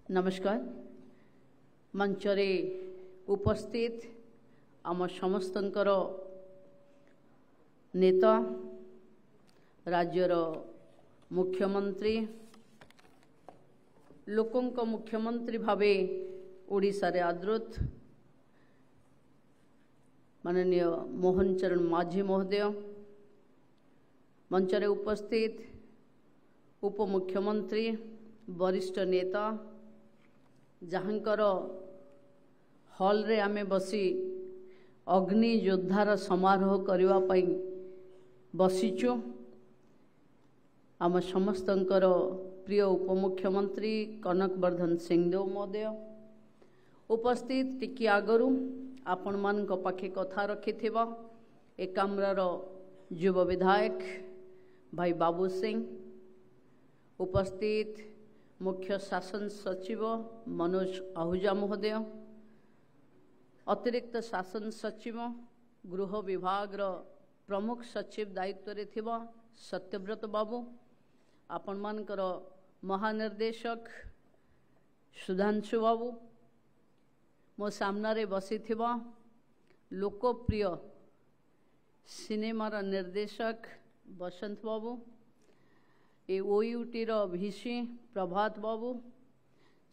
नमस्कार मंचरे उपस्थित आम समस्तंकर नेता राज्यर मुख्यमंत्री लोकंक मुख्यमंत्री भावे ओडिशा रे आदृत माननीय मोहन चरण माझी महोदय, मंचरे उपस्थित उपमुख्यमंत्री वरिष्ठ नेता जहाँकर हॉल रे आमे बसी अग्नि योद्धार समारोह करने पाई बसीचु। आम समस्तंकर प्रिय उपमुख्यमंत्री कनक वर्धन सिंहदेव महोदय उपस्थित टिकी आगरू आपण मान पाखे कथा रखि एकाम्रार युव विधायक भाई बाबू सिंह, उपस्थित मुख्य शासन सचिव मनोज आहूजा महोदय, अतिरिक्त शासन सचिव गृह विभाग प्रमुख सचिव दायित्व रे थिबा सत्यव्रत बाबू, आपण मानकर महानिर्देशक सुधांशु बाबू, मो सामने बसी थिबा लोकप्रिय सिनेमार निर्देशक बसंत बाबू, ए ओयूटी भिसी प्रभात बाबू,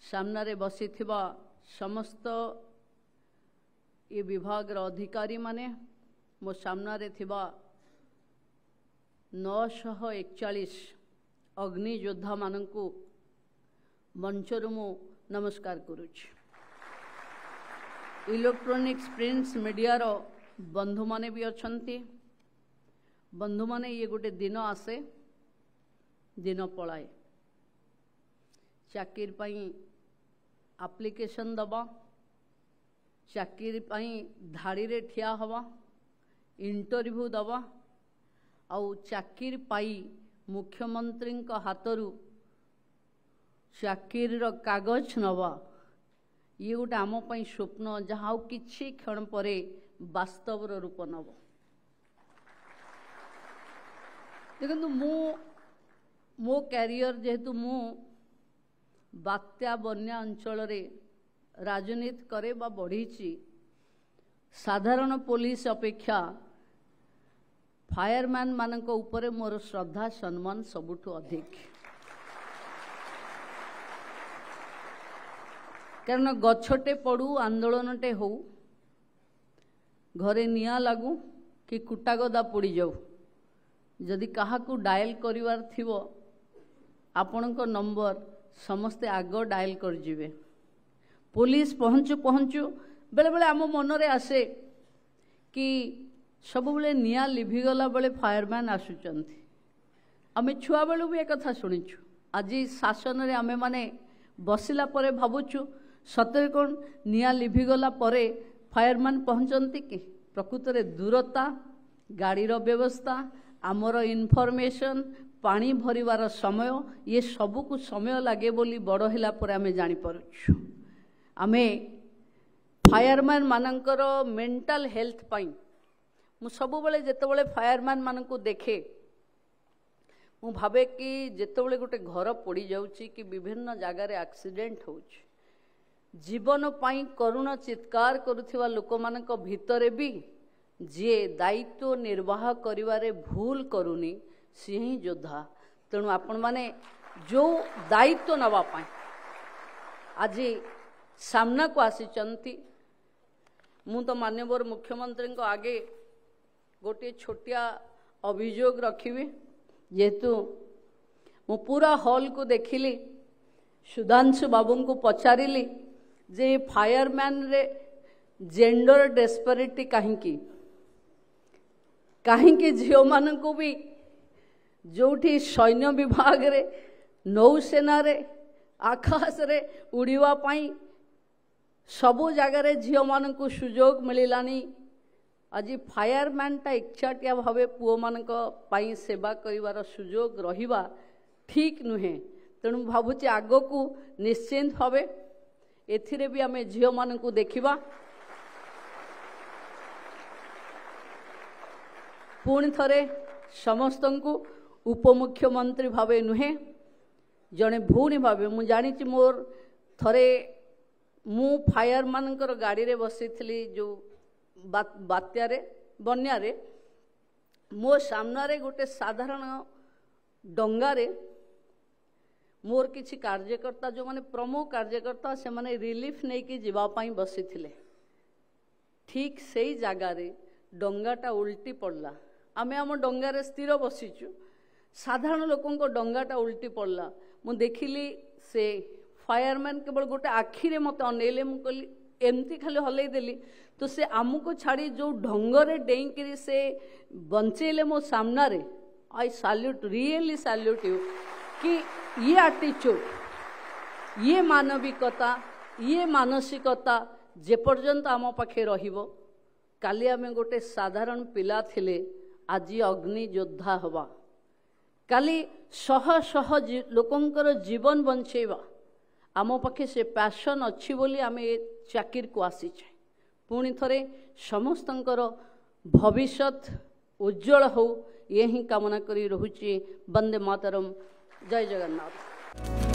सामने बसी थिबा समस्त ये विभाग अधिकारी माने, मो सामने थिबा 941 अग्नि योद्धा मानकु मंचरु मु नमस्कार करुछि। इलेक्ट्रॉनिक्स प्रिंट्स मीडिया रो बंधु माने भी अछंती। बंधु माने ये गोटे दिन आसे दिन पलाए, चाकरी पाई एप्लिकेशन दबा, चाकरी पाई धाड़ी रे ठिया हवा, इंटरव्यू दबा, आउ चाकरी पाई मुख्यमंत्री हाथरू चाकरी रो कागज नवा, ये गोटे आम स्वप्न जहाँ किछि क्षण परे वास्तव रूप नब। देखो मो कैरियर जेहेतु मु बात्या बन्या अंचल रे राजनीति करे बा बढ़ी, साधारण पुलिस अपेक्षा फायरमैन मानक ऊपर मोर श्रद्धा सम्मान सबुठु अधिक। कारण गछटे पड़ू आंदोलनटे हो, घरे निया लागू कि कुटागदा पड़ी जाऊ, जदि काहाकू डायल करिवार थिवो आपणको नंबर समस्ते आग डायल कर जिवे। पुलिस पहुँचु पहुँचु बेले बेले आम मन रे आसे कि सब बेले निया लिभिगला बेले फायरमैन आसुचंती। आमे छुआ बेलू भी एक कथा शुणिछु, आज शासन रे आमे माने बसिला परे भाबुछु सतरे कोन निया लिभिगला परे फायरमैन पहुँचंती कि? प्रकृत रे दूरता, गाड़ीर व्यवस्था, आमर इनफॉरमेशन, पानी भरिवार समय, ये सबको समय लगे बोली बड़ होला पर आमे जानि पारुछु। आमे फायरमैन मानकर मेंटल हेल्थ पाई मु सबु बेले जेतेबेले फायरमैन मानकु देखे मु भावे कि जेतेबेले गोटे घर पड़ी जाउची कि विभिन्न जगह रे एक्सीडेंट होउची, जीवन पाई करुण चित्कार करुथिबा लोक मानक भितरे भी जे दायित्व निर्वाह करिवारे भूल करूनी सी ही योद्धा। तेणु आपण माने जो दायित्व नवा पाई आज सामना को आसीचंती। मु तो माननीय मुख्यमंत्री को आगे गोटे छोटिया अभियोग रखिबी, जेहेतु मु पूरा हॉल को देखिली, सुधांशु बाबू को पचारिली जे फायरमैन रे जेंडर डेस्परिटी कहीं कहीं झील मान को भी जोठी सैन्य विभाग रे, नौसेना रे, आकाश रे उड़ीवा पाई सबु जगार झील मान को सुजोग मिलानी। आज फायरमैन टा इच्छाटिया भावे पुओ मानक पाई सेवा करिवार सुजोग रहिबा ठीक नुहे। तेणु भावुचे आग को निश्चिंत भावे एथिरे भी आमे झील मान को देखिबा। पुणी थरे समस्तंकु उपमुख्यमंत्री भावे नुहे जड़े भौणी भावे मु जानी मोर थरे मु फायर मानकर गाड़ी रे बसी थी जो बात्यारे बन्यारे मो सामने गोटे साधारण डंगारे मोर किछि कार्यकर्ता जो माने प्रमुख कार्यकर्ता से माने रिलीफ नहीं कि जीवापाई बसी थिले। ठीक से जगार डंगाटा उल्टी पड़ला। आमे आम डंगारे स्थिर बसीचु, साधारण लोकों डंगाटा उल्टी पड़ला। मु देखिली से फायरमैन केवल गोटे आखिरे मत अनेले, मु कहली एमती खाली हलई देली तो से आमको छाड़ी जो ढंगरे डेईकरी से बंचेले मो सामने। आई सैल्यूट, रियली सैल्यूट यू कि ये एटीट्यूड, ये मानविकता, ये मानसिकता जे पर्यंत आम पाखे रहिबो। काली आमे गोटे साधारण पिला थिले, आज अग्नि योद्धा हवा। काली शह शह लोकंकर जीवन बंचेबा आम पाखे से पैशन अच्छी बोली आमे ए चाकिर को आसीछे। पुणी थरे समस्तंकर भविष्यत उज्जवल हो, ये ही कामना करी रहुची। वंदे मातरम, जय जगन्नाथ।